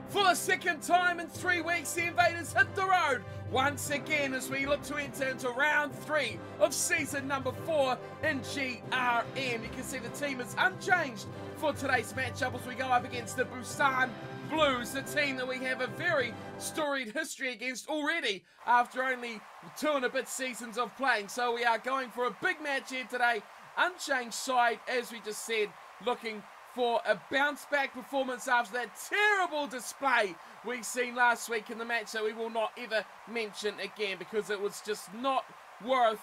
For the second time in 3 weeks, the Invaders hit the road once again as we look to enter into round 3 of season number 4 in GRM. You can see the team is unchanged for today's matchup as we go up against the Busan Blues, the team that we have a very storied history against already after only 2 and a bit seasons of playing. So we are going for a big match here today. Unchanged side, as we just said, looking for a bounce-back performance after that terrible display we seen last week in the match that we will not ever mention again because it was just not worth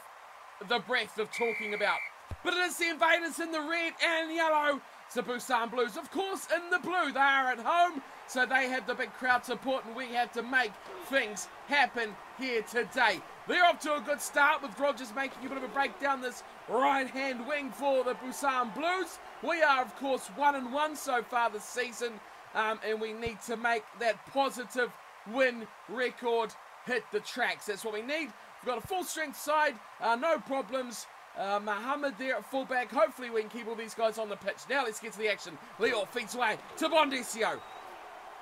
the breath of talking about. But it is the Invaders in the red and yellow. It's the Busan Blues, of course, in the blue. They are at home, so they have the big crowd support, and we have to make things happen here today. They're off to a good start with Rogers making a bit of a break down this right-hand wing for the Busan Blues. We are, of course, 1-1 so far this season, and we need to make that positive win record hit the tracks. That's what we need. We've got a full-strength side, no problems. Mohammed there at fullback. Hopefully we can keep all these guys on the pitch. Now let's get to the action. Leo feeds away to Bondesio.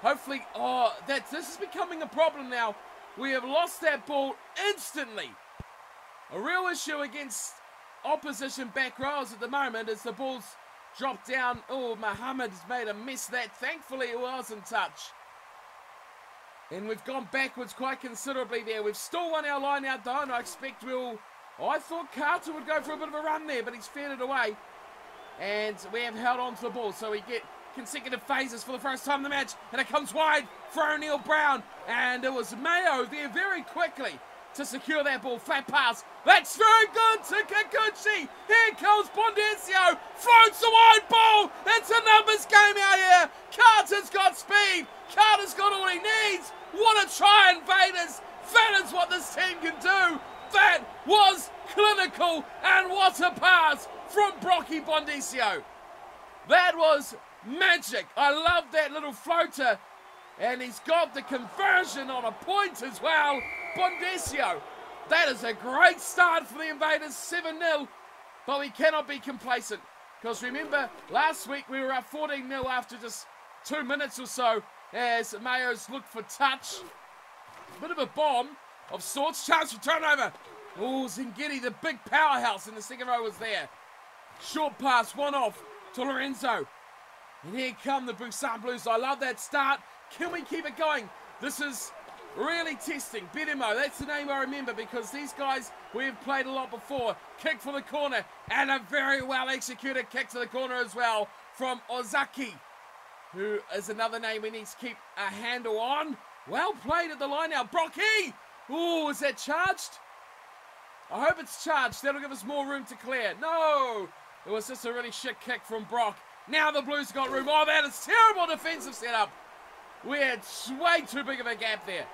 Hopefully, this is becoming a problem now. We have lost that ball instantly. A real issue against opposition back rows at the moment as the ball's dropped down. Oh, Mohammed has made a mess of that. Thankfully it was in touch. And we've gone backwards quite considerably there. We've still won our line out though, and I thought Carter would go for a bit of a run there, but he's fed it away. And we have held on to the ball, so we get consecutive phases for the first time in the match. And it comes wide for O'Neill Brown. And it was Mayo there very quickly to secure that ball. Flat pass. That's very good to Kikuchi. Here comes Bondesio. Floats the wide ball. It's a numbers game out here. Carter's got speed. Carter's got all he needs. What a try, Invaders. That is what this team can do. That was clinical, and what a pass from Brocky Bondesio. That was magic. I love that little floater, and he's got the conversion on a point as well. Bondesio, that is a great start for the Invaders, 7-0, but we cannot be complacent, because remember, last week we were up 14-0 after just 2 minutes or so, as Mayo's looked for touch. Bit of a bomb of sorts. Chance for turnover. Oh, Zingiri, the big powerhouse in the second row, was there. Short pass, one off to Lorenzo. And here come the Busan Blues. I love that start. Can we keep it going? This is really testing. Bedemo, that's the name I remember because these guys we've played a lot before. Kick for the corner, and a very well executed kick to the corner as well from Ozaki, who is another name we need to keep a handle on. Well played at the line now. Brocky! Ooh, is that charged? I hope it's charged. That'll give us more room to clear. No! It was just a really shit kick from Brock. Now the Blues got room. Oh, that is terrible defensive setup. We had way too big of a gap there.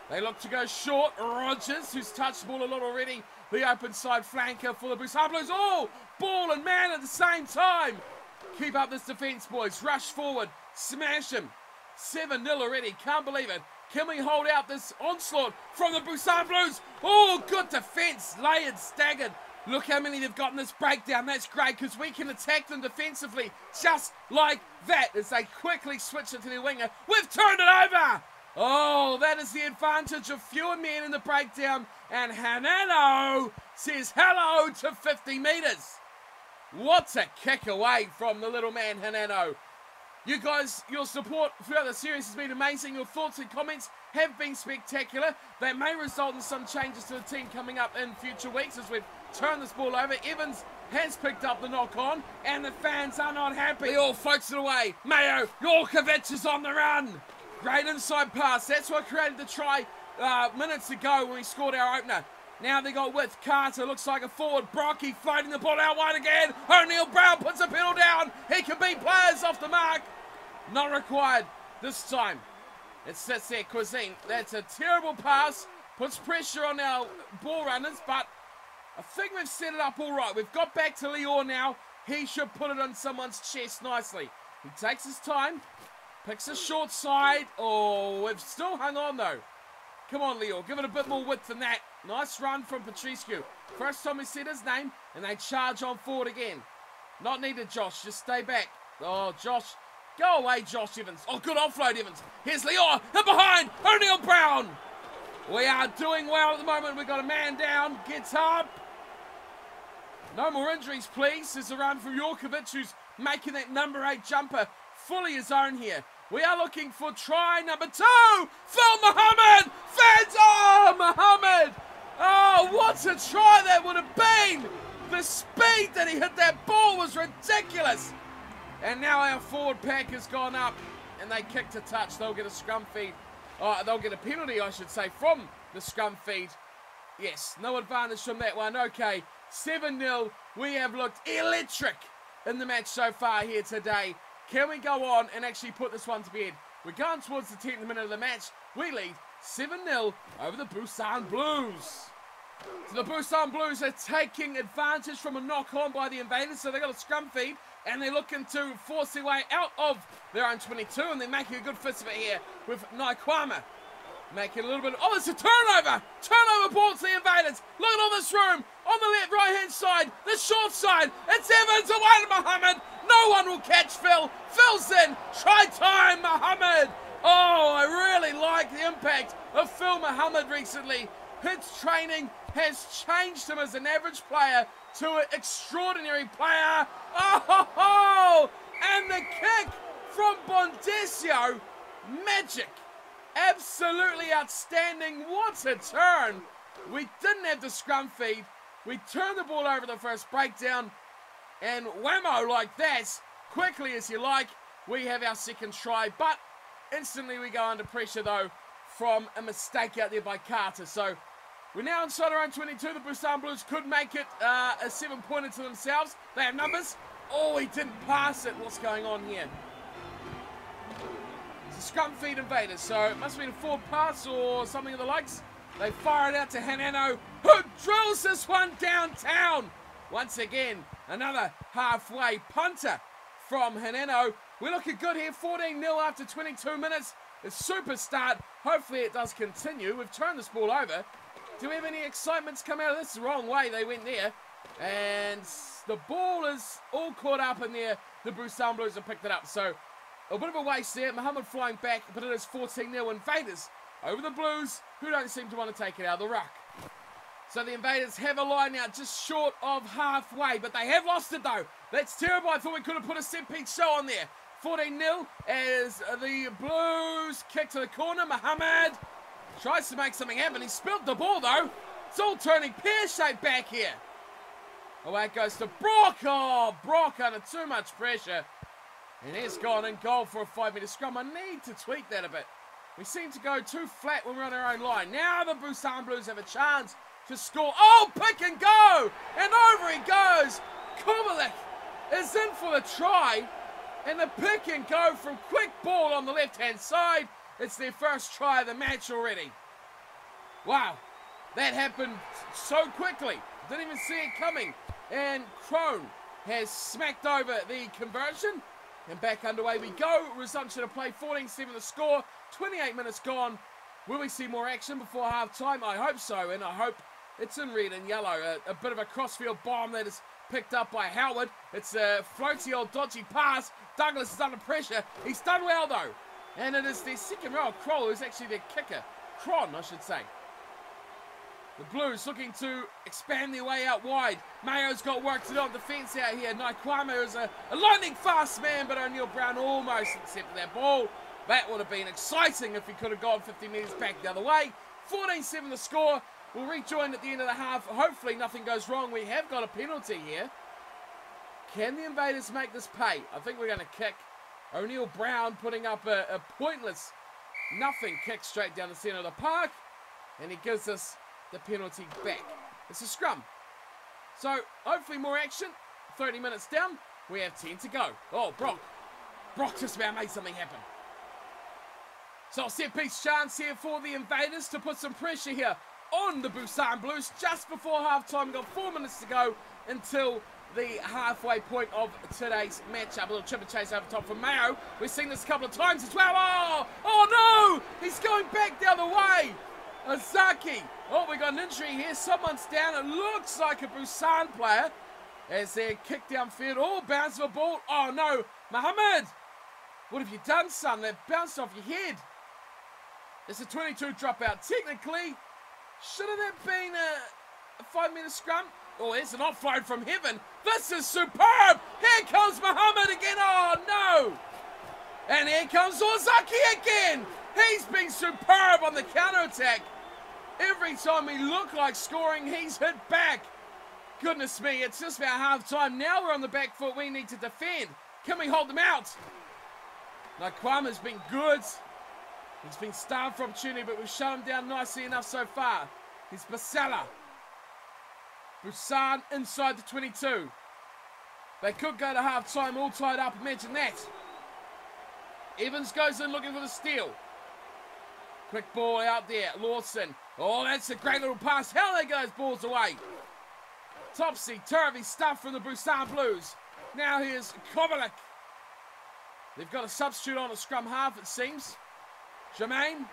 They look to go short. Rogers, who's touched the ball a lot already. The open side flanker for the Busan Blues. Oh! Ball and man at the same time. Keep up this defense, boys. Rush forward. Smash him. 7-0 already. Can't believe it. Can we hold out this onslaught from the Busan Blues? Oh, good defense. Layered, staggered. Look how many they've got in this breakdown. That's great because we can attack them defensively just like that as they quickly switch it to their winger. We've turned it over. Oh, that is the advantage of fewer men in the breakdown. And Hanano says hello to 50 metres. What a kick away from the little man Hanano. You guys, your support throughout the series has been amazing. Your thoughts and comments have been spectacular. They may result in some changes to the team coming up in future weeks as we've turned this ball over. Evans has picked up the knock-on, and the fans are not happy. He all floats it away. Mayo, Jorkovic is on the run. Great inside pass. That's what created the try minutes ago when we scored our opener. Now they got width. Carter looks like a forward. Brocky floating the ball out wide again. O'Neill Brown puts a pedal down. He can beat players off the mark. Not required this time. It sits there, Cuisine. That's a terrible pass. Puts pressure on our ball runners, but I think we've set it up all right. We've got back to Lior now. He should put it on someone's chest nicely. He takes his time. Picks a short side. Oh, we've still hung on though. Come on, Lior. Give it a bit more width than that. Nice run from Patricio. First time we said his name, and they charge on forward again. Not needed, Josh. Just stay back. Oh, Josh Go away, Josh Evans. Oh, good offload, Evans. Here's Leor, and behind, O'Neill Brown. We are doing well at the moment. We've got a man down, gets up. No more injuries, please. There's a run from Jorkovic, who's making that number 8 jumper fully his own here. We are looking for try number 2. Phil Muhammad! Fans! Oh, Muhammad! Oh, what a try that would have been! The speed that he hit that ball was ridiculous. And now our forward pack has gone up, and they kicked a touch. They'll get a scrum feed. Oh, they'll get a penalty, I should say, from the scrum feed. Yes, no advantage from that one. Okay, 7-0. We have looked electric in the match so far here today. Can we go on and actually put this one to bed? We're going towards the 10th minute of the match. We lead 7-0 over the Busan Blues. So the Busan Blues are taking advantage from a knock-on by the Invaders, so they've got a scrum feed, and they're looking to force their way out of their own 22, and they're making a good fist of it here with Naikwama. Making a little bit... Oh, it's a turnover! Turnover ball to the Invaders. Look at all this room. On the left, right-hand side, the short side. It's Evans away to Muhammad. No one will catch Phil. Phil's in. Try time, Muhammad. Oh, I really like the impact of Phil Muhammad recently. His training has changed him as an average player to an extraordinary player. Oh, and the kick from Bondesio. Magic. Absolutely outstanding. What a turn. We didn't have the scrum feed. We turned the ball over the first breakdown. And whammo, like that, quickly as you like, we have our second try. But instantly we go under pressure, though, from a mistake out there by Carter. So we're now inside our own 22. The Busan Blues could make it a 7-pointer to themselves. They have numbers. Oh, he didn't pass it. What's going on here? It's a scrum feed Invaders, so it must have been a forward pass or something of the likes. They fire it out to Hanano, who drills this one downtown. Once again, another halfway punter from Hanano. We're looking good here, 14-0 after 22 minutes. A super start. Hopefully it does continue. We've turned this ball over. Do we have any excitements come out of this? The wrong way they went there. And the ball is all caught up in there. The Busan Blues have picked it up. So a bit of a waste there. Muhammad flying back, but it is 14-0 Invaders over the Blues, who don't seem to want to take it out of the ruck. So the Invaders have a line now just short of halfway, but they have lost it though. That's terrible. I thought we could have put a set-piece show on there. 14-0 as the Blues kick to the corner. Muhammad tries to make something happen. He spilled the ball though. It's all turning pear-shaped back here. Away it goes to Brock. Oh, Brock under too much pressure. And he's gone in goal for a 5-metre scrum. I need to tweak that a bit. We seem to go too flat when we're on our own line. Now the Busan Blues have a chance to score. Oh, pick and go! And over he goes. Kubelik is in for the try. And the pick and go from quick ball on the left-hand side. It's their first try of the match already. Wow. That happened so quickly. Didn't even see it coming. And Crone has smacked over the conversion. And back underway we go. Resumption of play. 14-7 the score. 28 minutes gone. Will we see more action before half-time? I hope so. And I hope it's in red and yellow. A bit of a crossfield bomb that is picked up by Howard. It's a floaty old dodgy pass. Douglas is under pressure. He's done well though. And it is their second row. Kroll is actually their kicker. Cron, I should say. The Blues looking to expand their way out wide. Mayo's got work to do on defence out here. Naikwama is a lightning fast man, but O'Neill Brown almost intercepted that ball. That would have been exciting if he could have gone 50 metres back the other way. 14-7 the score. We'll rejoin at the end of the half. Hopefully nothing goes wrong. We have got a penalty here. Can the Invaders make this pay? I think we're going to kick. O'Neill Brown putting up a pointless nothing kick straight down the centre of the park. And he gives us the penalty back. It's a scrum. So hopefully more action. 30 minutes down. We have 10 to go. Oh, Brock. Brock just about made something happen. So a set-piece chance here for the Invaders to put some pressure here on the Busan Blues just before half-time. We've got 4 minutes to go until the halfway point of today's matchup. A little chip and chase over top from Mayo. We've seen this a couple of times as well. Oh no! He's going back the other way. Azaki. Oh, we got an injury here. Someone's down. It looks like a Busan player as they're kicked downfield. Oh, bounce of a ball. Oh no. Muhammad. What have you done, son? They've bounced off your head. It's a 22 dropout. Technically, shouldn't it been a 5-meter scrum? Oh, it's an offload from heaven. This is superb. Here comes Muhammad again. Oh, no. And here comes Ozaki again. He's been superb on the counter-attack. Every time we look like scoring, he's hit back. Goodness me, it's just about half-time. Now we're on the back foot. We need to defend. Can we hold them out? Now, Kwama's been good. He's been starved for opportunity, but we've shut him down nicely enough so far. Here's Basala. Busan inside the 22. They could go to half-time all tied up. Imagine that. Evans goes in looking for the steal. Quick ball out there. Lawson. Oh, that's a great little pass. How they goes balls away. Topsy-turvy stuff from the Busan Blues. Now here's Kovalik. They've got a substitute on a scrum half, it seems. Jermaine.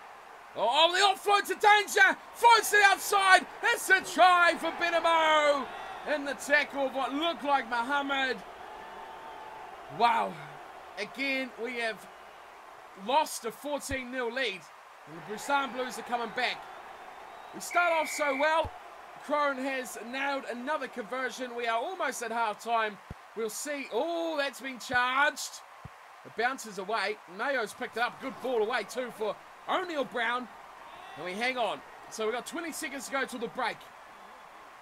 Oh, the offload to danger. Floats it outside. It's a try for Benamo. In the tackle of what looked like Muhammad. Wow. Again, we have lost a 14-0 lead. And the Busan Blues are coming back. We start off so well. Crone has nailed another conversion. We are almost at half-time. We'll see. Oh, that's been charged. It bounces away. Mayo's picked it up. Good ball away too for O'Neill Brown. And we hang on. So we've got 20 seconds to go till the break.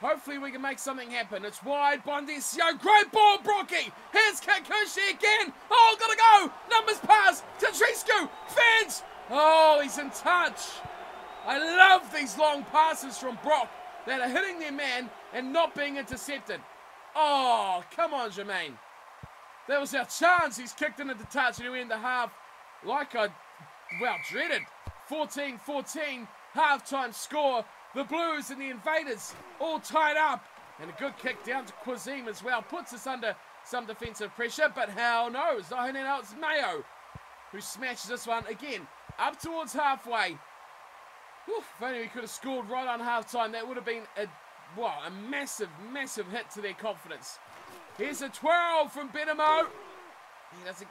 Hopefully we can make something happen. It's wide. Bondesio. Great ball, Brocky. Here's Kakushi again. Oh, gotta go. Numbers pass. Tatriscu. Fans. Oh, he's in touch. I love these long passes from Brock that are hitting their man and not being intercepted. Oh, come on, Jermaine. That was our chance. He's kicked into the touch and we end the half like I, well, dreaded. 14-14, halftime score. The Blues and the Invaders all tied up. And a good kick down to Quazim as well. Puts us under some defensive pressure, but hell no. It's Mayo who smashes this one again up towards halfway. Whew, if only we could have scored right on halftime. That would have been a massive, massive hit to their confidence. Here's a twirl from Benamo.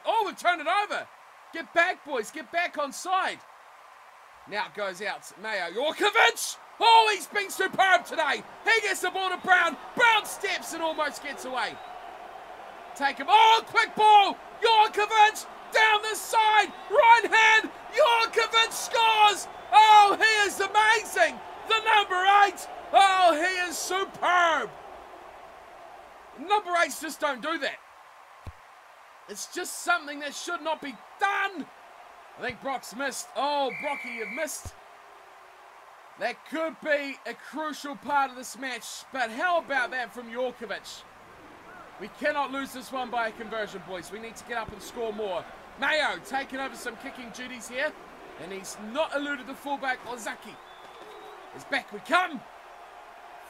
Oh, we've turned it over. Get back, boys. Get back on side. Now it goes out. Mayo. Jorkovic. Oh, he's been superb today. He gets the ball to Brown. Brown steps and almost gets away. Take him. Oh, quick ball. Jorkovic down the side. Right hand. Jorkovic scores. Oh, he is amazing. The number 8. Oh, he is superb. Number 8s just don't do that. It's just something that should not be done. I think Brock's missed. Oh, Brocky, you've missed. That could be a crucial part of this match. But how about that from Jorkovic? We cannot lose this one by a conversion, boys. We need to get up and score more. Mayo taking over some kicking duties here. And he's not eluded the fullback, Ozaki. As back we come.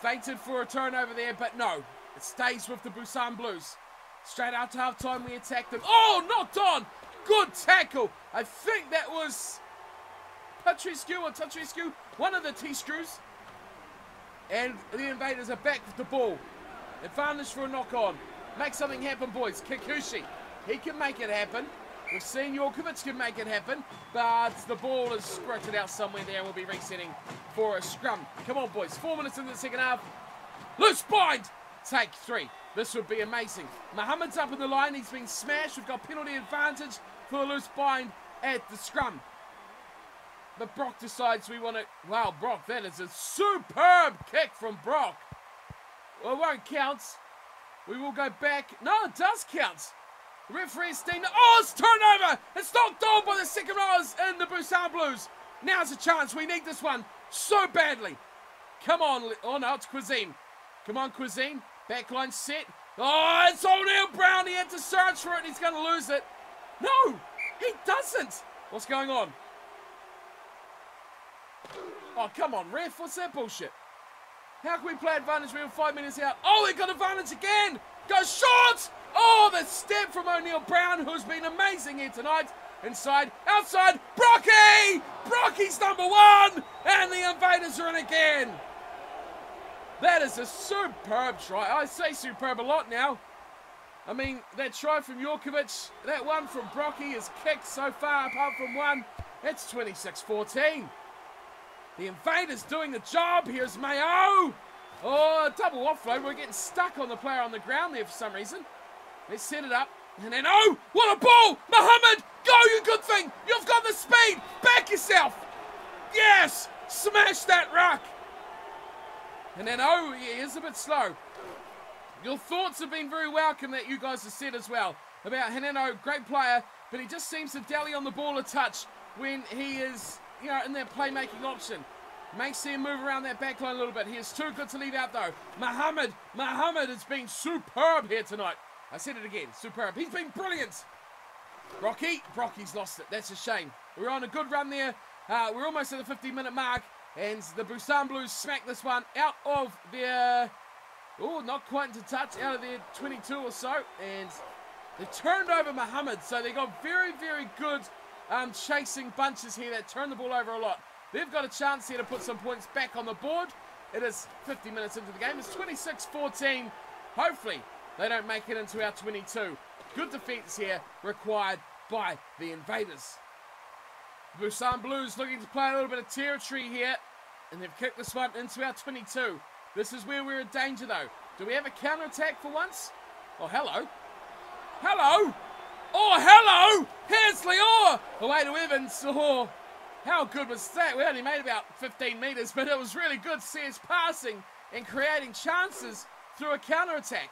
Fainted for a turnover there, but no. It stays with the Busan Blues. Straight out to half-time, we attack them. Oh, knocked on. Good tackle. I think that was Tatriscu, one of the T-screws. And the Invaders are back with the ball. Advantage for a knock-on. Make something happen, boys. Kikuchi, he can make it happen. We've seen Jorkovic can make it happen, but the ball is squirted out somewhere there and we'll be resetting for a scrum. Come on, boys. 4 minutes into the second half. Loose bind. Take 3. This would be amazing. Muhammad's up in the line. He's been smashed. We've got penalty advantage for the loose bind at the scrum. But Brock decides we want to... Wow, Brock, that is a superb kick from Brock. Well, it won't count. We will go back. No, it does count. Referee's team. Oh, it's turnover. It's knocked on by the second rowers in the Busan Blues. Now's a chance. We need this one so badly. Come on. Oh, no, it's Quazim. Come on, Quazim. Backline set. Oh, it's O'Neill Brown. He had to search for it. He's going to lose it. No, he doesn't. What's going on? Oh, come on, ref. What's that bullshit? How can we play advantage? We have 5 minutes out. Oh, they got advantage again. Goes short. Oh, the step from O'Neill Brown, who's been amazing here tonight. Inside, outside, Brocky! Brocky's number 1. And the Invaders are in again. That is a superb try. I say superb a lot now. I mean, that try from Jorkovic, that one from Brocky is kicked so far apart from one. It's 26-14. The Invaders doing the job. Here's Mayo. Oh, double offload. We're getting stuck on the player on the ground there for some reason. Let's set it up. And then, oh, what a ball! Mohammed, go, you good thing! You've got the speed! Back yourself! Yes! Smash that ruck! And then, oh, he is a bit slow. Your thoughts have been very welcome that you guys have said as well about Hineno, great player, but he just seems to dally on the ball a touch when he is, you know, in that playmaking option. Makes him move around that back line a little bit. He is too good to leave out though. Mohammed has been superb here tonight. I said it again, superb. He's been brilliant. Brocky's lost it. That's a shame. We're on a good run there. We're almost at the 50-minute mark, and the Busan Blues smack this one out of their, oh, not quite into touch, out of their 22 or so, and they turned over Mohammed, so they got very, very good chasing bunches here that turn the ball over a lot. They've got a chance here to put some points back on the board. It is 50 minutes into the game. It's 26-14. Hopefully, they don't make it into our 22. Good defense here required by the Invaders. Busan Blues looking to play a little bit of territory here, and they've kicked this one into our 22. This is where we're in danger though. Do we have a counter-attack for once? Oh, hello. Hello! Oh, hello! Here's Leor! Away to Evans. Oh, how good was that? We only made about 15 metres, but it was really good to see us passing and creating chances through a counter-attack.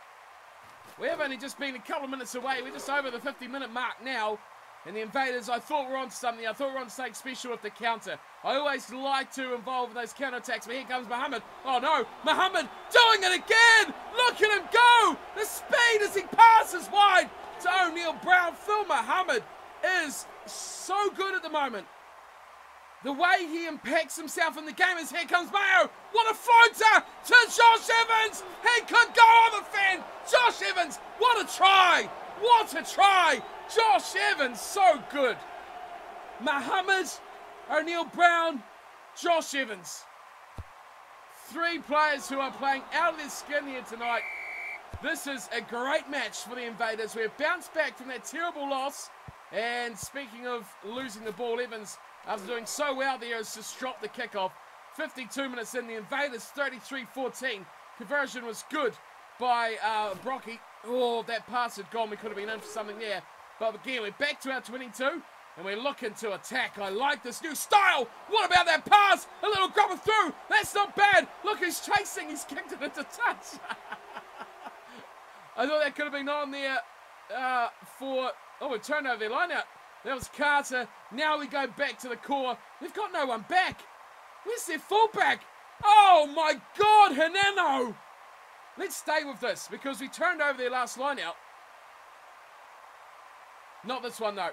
We have only just been a couple of minutes away. We're just over the 50-minute mark now. And the Invaders, I thought were on something. I thought we're on something special with the counter. I always like to involve those counter-attacks, but here comes Mohammed. Oh no, Mohammed doing it again! Look at him go! The speed as he passes wide to O'Neill Brown. Phil Mohammed is so good at the moment. The way he impacts himself in the game is, here comes Mayo. What a floater to Josh Evans. He could go on the fan. Josh Evans, what a try. What a try. Josh Evans, so good. Mohammed, O'Neill Brown, Josh Evans. Three players who are playing out of their skin here tonight. This is a great match for the Invaders. We have bounced back from that terrible loss. And speaking of losing the ball, Evans, after doing so well there, has just dropped the kickoff. 52 minutes in, the Invaders 33-14. Conversion was good by Brocky. Oh, that pass had gone. We could have been in for something there. But again, we're back to our 22, and we're looking to attack. I like this new style. What about that pass? A little grubber through. That's not bad. Look, he's chasing. He's kicked it into touch. I thought that could have been on there for... Oh, we turned over their line out. That was Carter. Now we go back to the core. They've got no one back. Where's their fullback? Oh, my God, Hineno. Let's stay with this because we turned over their last line out. Not this one, though.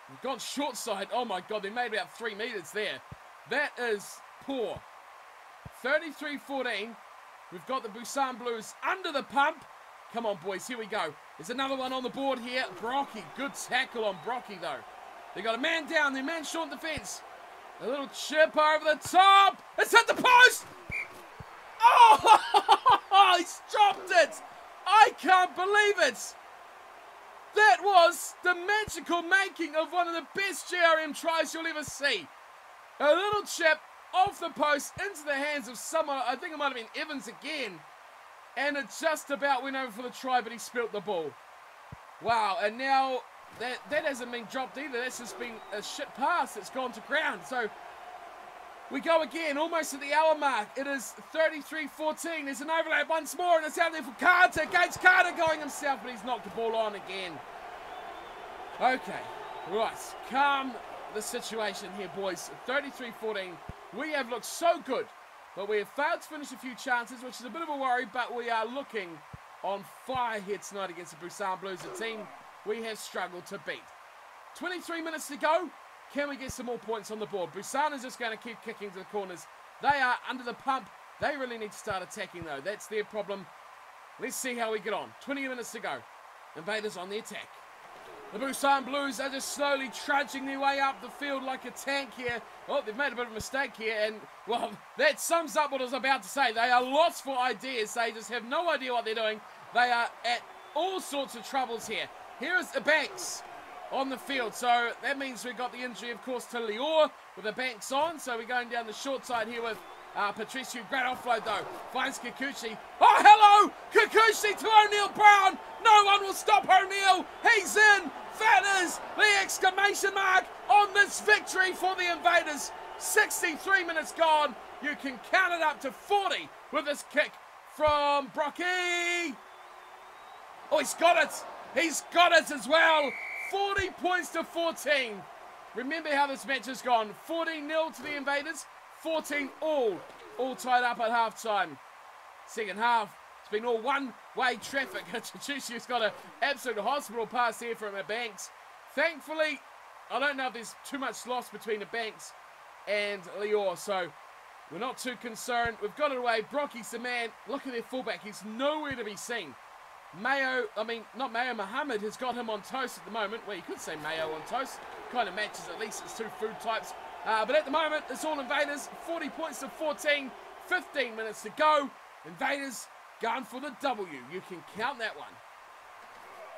We've gone short side. Oh, my God, they made about 3 meters there. That is poor. 33-14. We've got the Busan Blues under the pump. Come on, boys. Here we go. There's another one on the board here. Brocky. Good tackle on Brocky, though. They got a man down. Their man short defense. A little chip over the top. It's hit the post. Oh, he's dropped it. I can't believe it. That was the magical making of one of the best GRM tries you'll ever see. A little chip off the post into the hands of someone. I think it might have been Evans again. And it just about went over for the try, but he spilt the ball. Wow, and now that hasn't been dropped either. That's just been a shit pass that's gone to ground. So we go again, almost at the hour mark. It is 33-14. There's an overlap once more, and it's out there for Carter. Gates Carter going himself, but he's knocked the ball on again. Okay, right. Calm the situation here, boys. 33-14. We have looked so good, but we have failed to finish a few chances, which is a bit of a worry, but we are looking on fire here tonight against the Busan Blues, a team we have struggled to beat. 23 minutes to go. Can we get some more points on the board? Busan is just going to keep kicking to the corners. They are under the pump. They really need to start attacking, though. That's their problem. Let's see how we get on. 20 minutes to go. Invaders on the attack. The Busan Blues are just slowly trudging their way up the field like a tank here. Oh, they've made a bit of a mistake here, and, well, that sums up what I was about to say. They are lost for ideas. They just have no idea what they're doing. They are at all sorts of troubles here. Here's the Banks on the field. So that means we've got the injury, of course, to Lior with the Banks on. So we're going down the short side here with Patricio. Great offload, though. Finds Kikuchi. Oh, hello! Kikuchi to O'Neill Brown. No one will stop O'Neill. He's in. That is the exclamation mark on this victory for the Invaders. 63 minutes gone. You can count it up to 40 with this kick from Brocky. Oh, he's got it. He's got it as well. 40 points to 14. Remember how this match has gone. 14-0 to the Invaders. 14 all tied up at halftime. Second half, it's been all one-way traffic. Chichu's got an absolute hospital pass here from the Banks. Thankfully, I don't know if there's too much loss between the Banks and Lior, so we're not too concerned. We've got it away. Brocky's the man. Look at their fullback. He's nowhere to be seen. Mohammed has got him on toast at the moment. Well, you could say Mayo on toast. Kind of matches at least. It's two food types. But at the moment, it's all Invaders. 40 points to 14. 15 minutes to go. Invaders going for the W. You can count that one.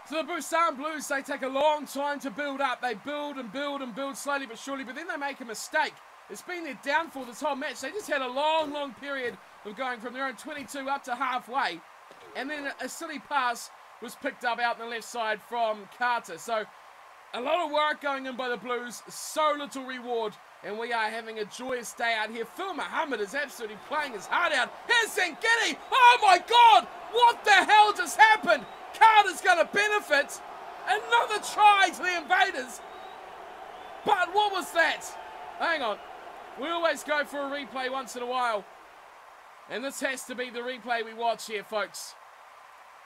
So the Busan Blues, they take a long time to build up. They build and build and build slowly but surely. But then they make a mistake. It's been their downfall this whole match. They just had a long period of going from their own 22 up to halfway. And then a silly pass was picked up out on the left side from Carter. So a lot of work going in by the Blues. So little reward. And we are having a joyous day out here. Phil Muhammad is absolutely playing his heart out. Here's Zangini. Oh my God! What the hell just happened? Carter's going to benefit. Another try to the Invaders. But what was that? Hang on. We always go for a replay once in a while. And this has to be the replay we watch here, folks.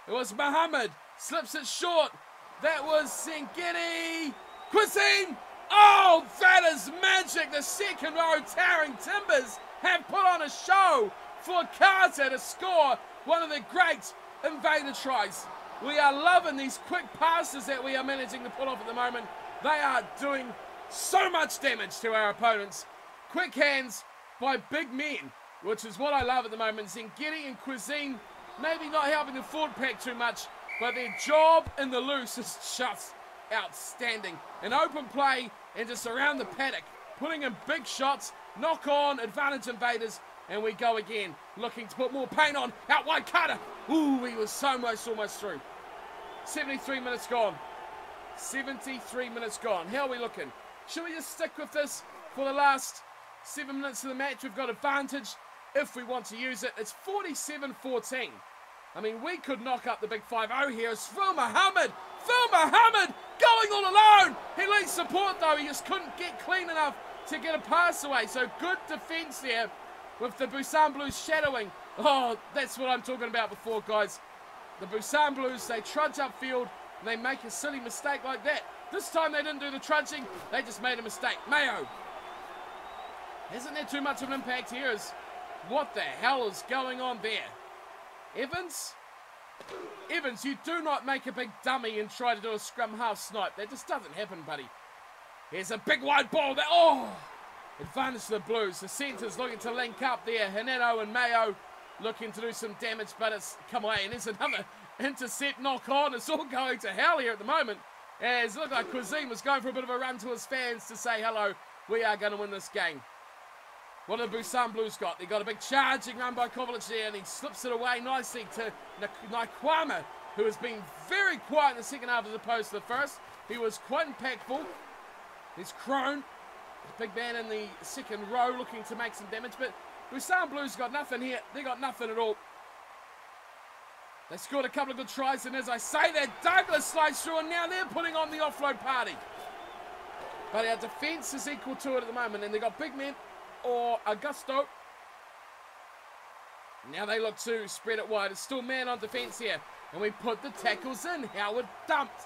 It was Muhammad. Slips it short. That was Zangini. Cuisine. Oh, that is magic. The second row towering Timbers have put on a show for Carter to score one of the great Invader tries. We are loving these quick passes that we are managing to pull off at the moment. They are doing so much damage to our opponents. Quick hands by big men, which is what I love at the moment. Zangini and Cuisine maybe not helping the forward pack too much, but their job in the loose is just outstanding. An open play and just around the paddock, putting in big shots, knock on, advantage Invaders, and we go again, looking to put more pain on. Out wide Carter. Ooh, he was almost through. 73 minutes gone. 73 minutes gone. How are we looking? Should we just stick with this for the last 7 minutes of the match? We've got advantage if we want to use it. It's 47-14. I mean, we could knock up the big 5-0 here. It's Phil Muhammad. Phil Muhammad going all alone. He needs support, though. He just couldn't get clean enough to get a pass away. So good defense there with the Busan Blues shadowing. Oh, that's what I'm talking about before, guys. The Busan Blues, they trudge upfield and they make a silly mistake like that. This time they didn't do the trudging. They just made a mistake. Mayo. Isn't there too much of an impact here? What the hell is going on there? Evans? Evans, you do not make a big dummy and try to do a scrum half snipe. That just doesn't happen, buddy. Here's a big wide ball. Advantage to the Blues. The centres looking to link up there. Hineno and Mayo looking to do some damage, but it's come away. And there's another intercept knock on. It's all going to hell here at the moment. As it looked like Cuisine was going for a bit of a run to his fans to say hello. We are going to win this game. What have the Busan Blues got? They got a big charging run by Kovacic there, and he slips it away nicely to Naikwama, who has been very quiet in the second half as opposed to the first. He was quite impactful. There's Crone, big man in the second row looking to make some damage, but Busan Blues got nothing here. They got nothing at all. They scored a couple of good tries, and as I say that, Douglas slides through, and now they're putting on the offload party. But our defence is equal to it at the moment, and they got big men or Augusto. Now they look to spread it wide. It's still man on defence here. And we put the tackles in. Howard dumped.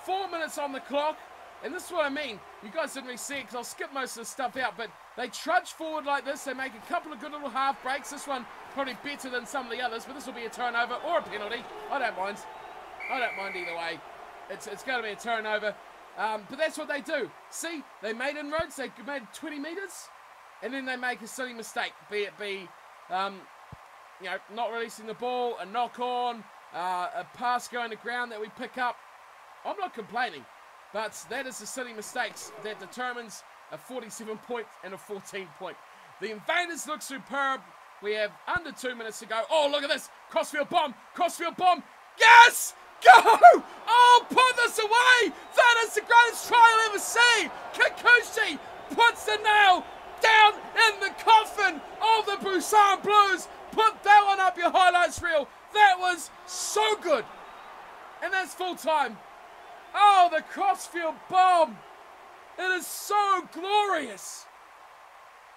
4 minutes on the clock. And this is what I mean. You guys didn't really see it because I'll skip most of the stuff out. But they trudge forward like this. They make a couple of good little half breaks. This one probably better than some of the others. But this will be a turnover or a penalty. I don't mind. I don't mind either way. It's going to be a turnover. But that's what they do. See, they made inroads. They made 20 metres. And then they make a silly mistake, be it not releasing the ball, a knock on, a pass going to ground that we pick up. I'm not complaining, but that is the silly mistakes that determines a 47-point and a 14-point. The Invaders look superb. We have under 2 minutes to go. Oh, look at this. Crossfield bomb. Crossfield bomb. Yes! Go! Oh, put this away! That is the greatest try I'll ever see! Kikuchi puts the nail down in the coffin of the Busan Blues. Put that one up your highlights reel. That was so good. And that's full time. Oh, the Crossfield bomb. It is so glorious.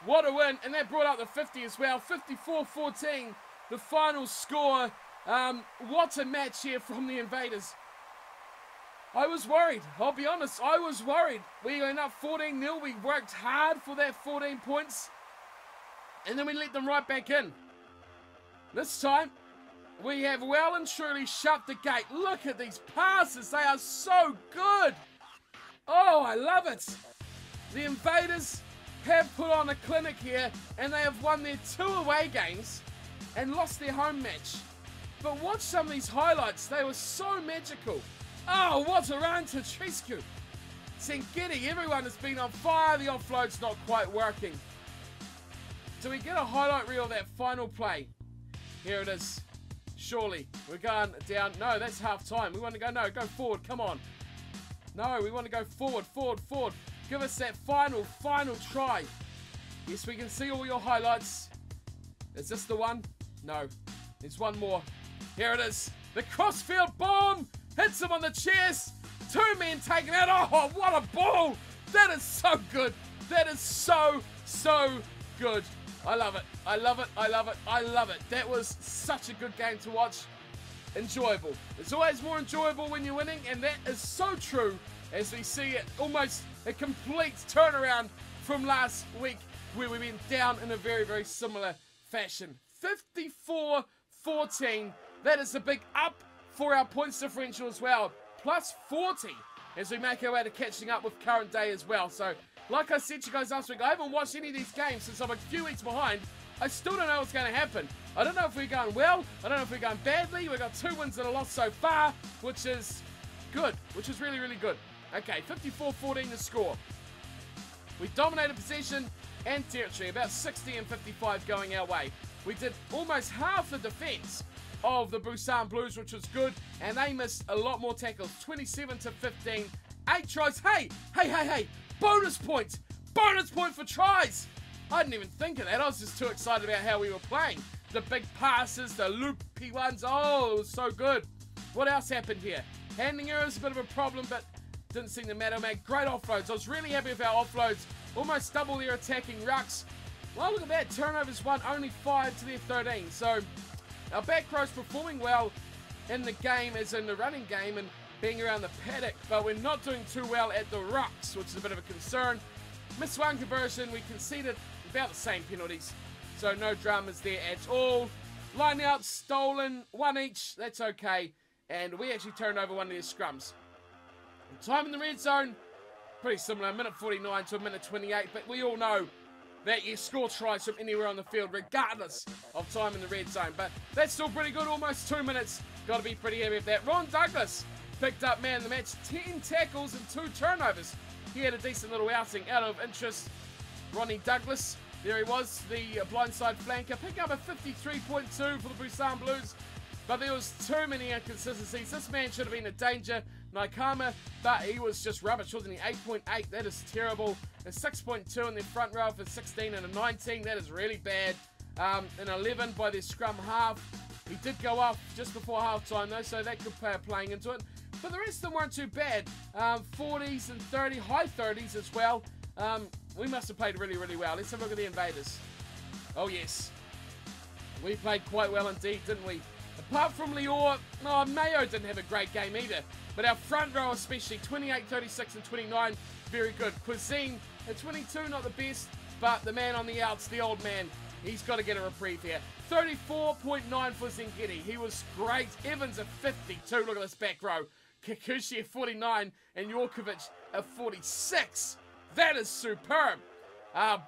What a win. And that brought up the 50 as well. 54-14, the final score. What a match here from the Invaders. I was worried. I'll be honest. I was worried. We went up 14-0. We worked hard for that 14 points. And then we let them right back in. This time, we have well and truly shut the gate. Look at these passes. They are so good. Oh, I love it. The Invaders have put on a clinic here, and they have won their 2 away games and lost their home match. But watch some of these highlights. They were so magical. Oh, what a run to Triscu. Sengeti, everyone has been on fire. The offload's not quite working. Do we get a highlight reel of that final play? Here it is. Surely. We're going down. No, that's half time. We want to go, no, go forward. Come on. No, we want to go forward, forward, forward. Give us that final try. Yes, we can see all your highlights. Is this the one? No. There's one more. Here it is. The Crossfield bomb hits him on the chest. 2 men taken out. Oh, what a ball. That is so good. That is so good. I love it. I love it. I love it. I love it. That was such a good game to watch. Enjoyable. It's always more enjoyable when you're winning, and that is so true as we see it almost a complete turnaround from last week where we went down in a very similar fashion. 54-14. That is a big up for our points differential as well. Plus 40 as we make our way to catching up with current day as well. So, like I said to you guys last week, I haven't watched any of these games since I'm a few weeks behind. I still don't know what's going to happen. I don't know if we're going well. I don't know if we're going badly. We've got 2 wins and a loss so far, which is good. Which is really good. Okay, 54-14 the score. We dominated possession and territory. About 60 and 55 going our way. We did almost half the defense of the Busan Blues, which was good. And they missed a lot more tackles. 27-15. 8 tries. Hey! Bonus point! Bonus point for tries! I didn't even think of that. I was just too excited about how we were playing. The big passes, the loopy ones. Oh, it was so good. What else happened here? Handling errors, a bit of a problem, but didn't seem to matter. Made great offloads. I was really happy with our offloads. Almost double their attacking rucks. Well, look at that. Turnovers won only 5 to their 13. So, our back row's performing well in the game, as in the running game, and being around the paddock, but we're not doing too well at the rucks, which is a bit of a concern. Missed 1 conversion. We conceded about the same penalties, so no dramas there at all. Line-outs stolen, 1 each, that's okay, and we actually turned over 1 of their scrums. Time in the red zone, pretty similar, a minute 49 to a minute 28, but we all know that you score tries from anywhere on the field regardless of time in the red zone, but that's still pretty good. Almost 2 minutes, got to be pretty happy with that. Ron Douglas picked up man of the match, 10 tackles and 2 turnovers. He had a decent little outing. Out of interest, Ronnie Douglas, there he was, the blindside flanker, picking up a 53.2 for the Busan Blues, but there was too many inconsistencies. This man should have been a danger, Naikama, but he was just rubbish, wasn't he? 8.8, that is terrible. A 6.2 in their front row for 16 and a 19, that is really bad. An 11 by their scrum half. He did go off just before halftime though, so that could play playing into it. But the rest of them weren't too bad. 40s and 30, high 30s as well. We must have played really well. Let's have a look at the Invaders. Oh yes, we played quite well indeed, didn't we? Apart from Lior, Mayo didn't have a great game either. But our front row especially, 28, 36 and 29, very good. Cuisine at 22, not the best, but the man on the outs, the old man, he's got to get a reprieve here. 34.9 for Zengeti. He was great. Evans at 52. Look at this back row. Kikuchi at 49 and Jorkovic at 46. That is superb.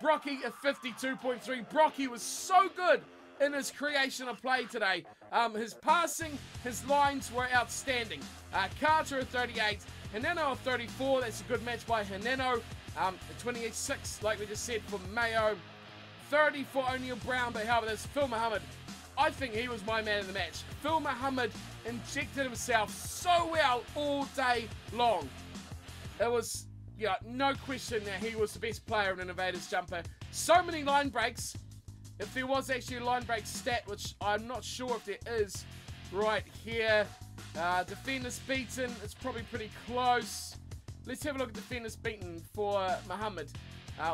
Brocky at 52.3. Brocky was so good in his creation of play today. His passing, his lines were outstanding. Carter at 38, Hineno at 34. That's a good match by Hineno. 26, like we just said, for Mayo. 30 for O'Neill Brown, but however, there's Phil Muhammad. I think he was my man of the match. Phil Muhammad injected himself so well all day long. It was, yeah, no question that he was the best player in an Invaders jumper. So many line breaks. If there was actually a line break stat, which I'm not sure if there is, right here. Defenders beaten, it's probably pretty close. Let's have a look at defenders beaten for Muhammad.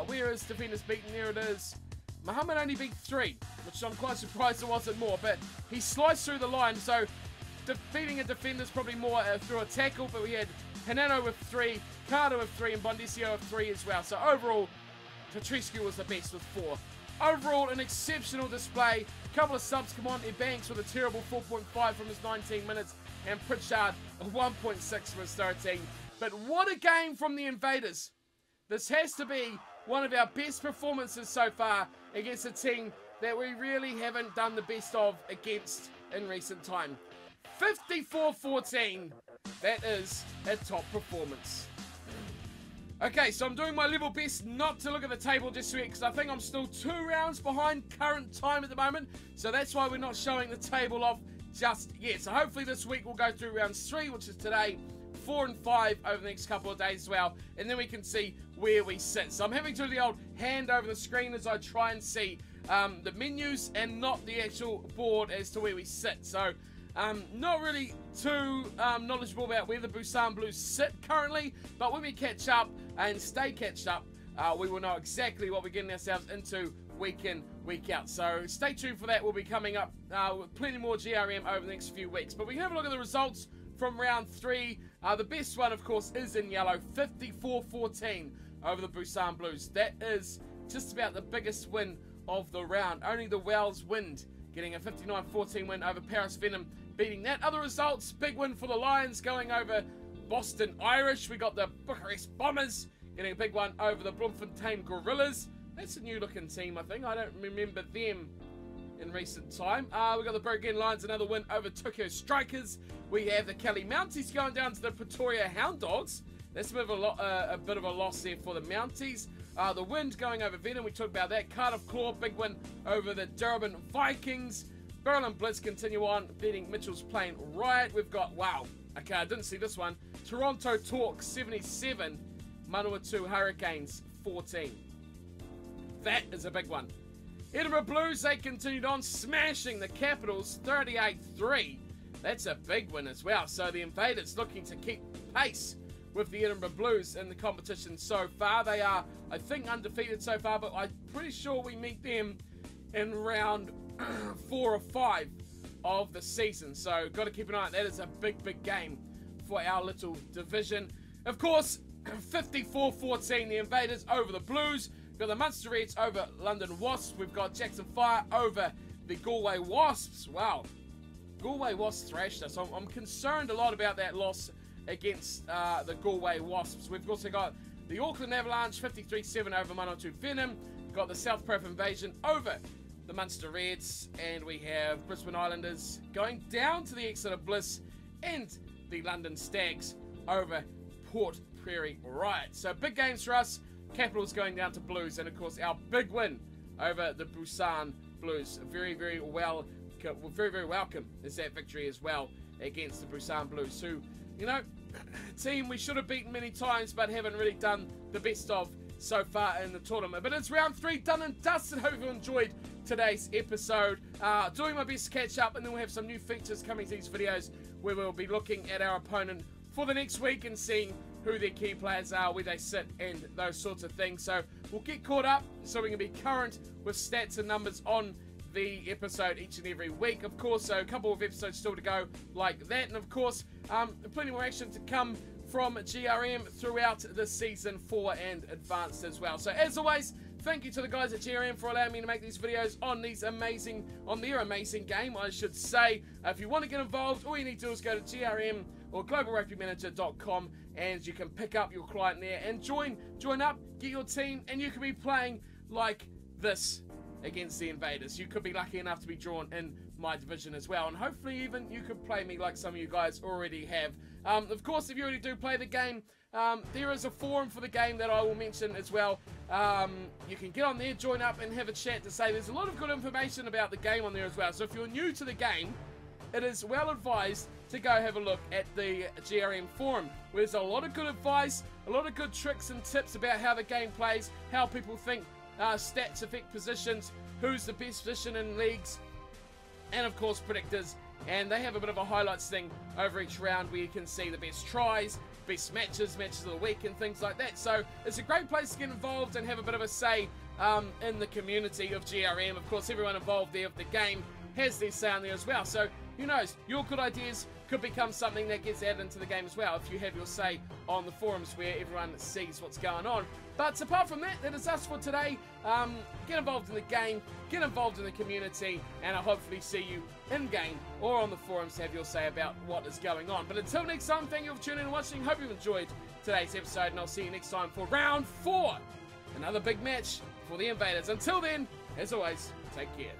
Where is defenders beaten? There it is. Muhammad only beat 3, which I'm quite surprised there wasn't more, but he sliced through the line, so defeating a defender is probably more through a tackle, but we had Hineno with 3, Carter with 3, and Bondesio with 3 as well. So overall, Petrescu was the best with 4. Overall, an exceptional display. Couple of subs come on. Banks with a terrible 4.5 from his 19 minutes, and Pritchard a 1.6 from his 13. But what a game from the Invaders. This has to be one of our best performances so far against a team that we really haven't done the best of against in recent time. 54-14. That is a top performance. Okay, so I'm doing my level best not to look at the table just yet, because I think I'm still 2 rounds behind current time at the moment. So that's why we're not showing the table off just yet. So hopefully this week we'll go through rounds 3, which is today, 4 and 5 over the next couple of days as well, and then we can see where we sit. So I'm having to do the old hand over the screen as I try and see the menus and not the actual board as to where we sit. So not really too knowledgeable about where the Busan Blues sit currently, but when we catch up and stay catched up, we will know exactly what we're getting ourselves into week in, week out. So stay tuned for that. We'll be coming up with plenty more GRM over the next few weeks. But we can have a look at the results from round 3. The best one, of course, is in yellow, 54-14 over the Busan Blues. That is just about the biggest win of the round. Only the Wells Wind getting a 59-14 win over Paris Venom, beating that. Other results, big win for the Lions going over Boston Irish. We got the Bucharest Bombers getting a big one over the Bloemfontein Gorillas. That's a new looking team, I think. I don't remember them in recent time. We got the Bergen Lions, another win over Tokyo Strikers. We have the Kelly Mounties going down to the Pretoria Hound Dogs. That's a bit of a loss there for the Mounties. The Wind going over Venom, we talked about that. Cardiff Claw, big win over the Durban Vikings. Berlin Blitz continue on, beating Mitchell's Plain Riot. We've got, wow, okay, I didn't see this one. Toronto Talk 77, Manawatu Hurricanes 14. That is a big one. Edinburgh Blues, they continued on smashing the Capitals 38-3. That's a big win as well. So the Invaders looking to keep pace with the Edinburgh Blues in the competition so far. They are, I think, undefeated so far, but I'm pretty sure we meet them in round 4 or 5 of the season. So got to keep an eye on that. It's a big, big game for our little division. Of course, 54-14, the Invaders over the Blues. We've got the Munster Reds over London Wasps. We've got Jackson Fire over the Galway Wasps. Wow. Galway Wasps thrashed us. I'm concerned a lot about that loss against the Galway Wasps. We've also got the Auckland Avalanche 53-7 over Manawatu Venom. We've got the South Perth Invasion over the Munster Reds. And we have Brisbane Islanders going down to the Exeter Bliss and the London Stags over Port Prairie Riot. So big games for us. Capitals going down to Blues, and of course our big win over the Busan Blues. Very, very welcome is that victory as well against the Busan Blues, who, you know, team we should have beaten many times but haven't really done the best of so far in the tournament. But it's round 3 done and dusted. Hope you enjoyed today's episode. Doing my best to catch up, and then we'll have some new features coming to these videos where we'll be looking at our opponent for the next week and seeing who their key players are, where they sit, and those sorts of things. So we'll get caught up so we can be current with stats and numbers on the episode each and every week, of course. So a couple of episodes still to go like that, and of course plenty more action to come from GRM throughout the season 4 and advanced as well. So as always, thank you to the guys at GRM for allowing me to make these videos on their amazing game, I should say. If you want to get involved, all you need to do is go to GRM or globalrugbymanager.com, and you can pick up your client there and join up, get your team, and you can be playing like this against the Invaders. You could be lucky enough to be drawn in my division as well, and hopefully even you could play me like some of you guys already have. Of course, if you already do play the game, there is a forum for the game that I will mention as well. You can get on there, join up and have a chat to say there's a lot of good information about the game on there as well. So if you're new to the game, it is well advised to go have a look at the GRM forum, where there's a lot of good advice, a lot of good tricks and tips about how the game plays, how people think stats affect positions, who's the best position in leagues, and of course predictors. And they have a bit of a highlights thing over each round where you can see the best tries, best matches of the week and things like that. So it's a great place to get involved and have a bit of a say in the community of GRM. Of course, everyone involved there with the game has their say on there as well. So who knows, your good ideas could become something that gets added into the game as well if you have your say on the forums where everyone sees what's going on. But apart from that, that is us for today. Get involved in the game, get involved in the community, and I'll hopefully see you in-game or on the forums to have your say about what is going on. But until next time, thank you for tuning in and watching. Hope you've enjoyed today's episode, and I'll see you next time for round 4. Another big match for the Invaders. Until then, as always, take care.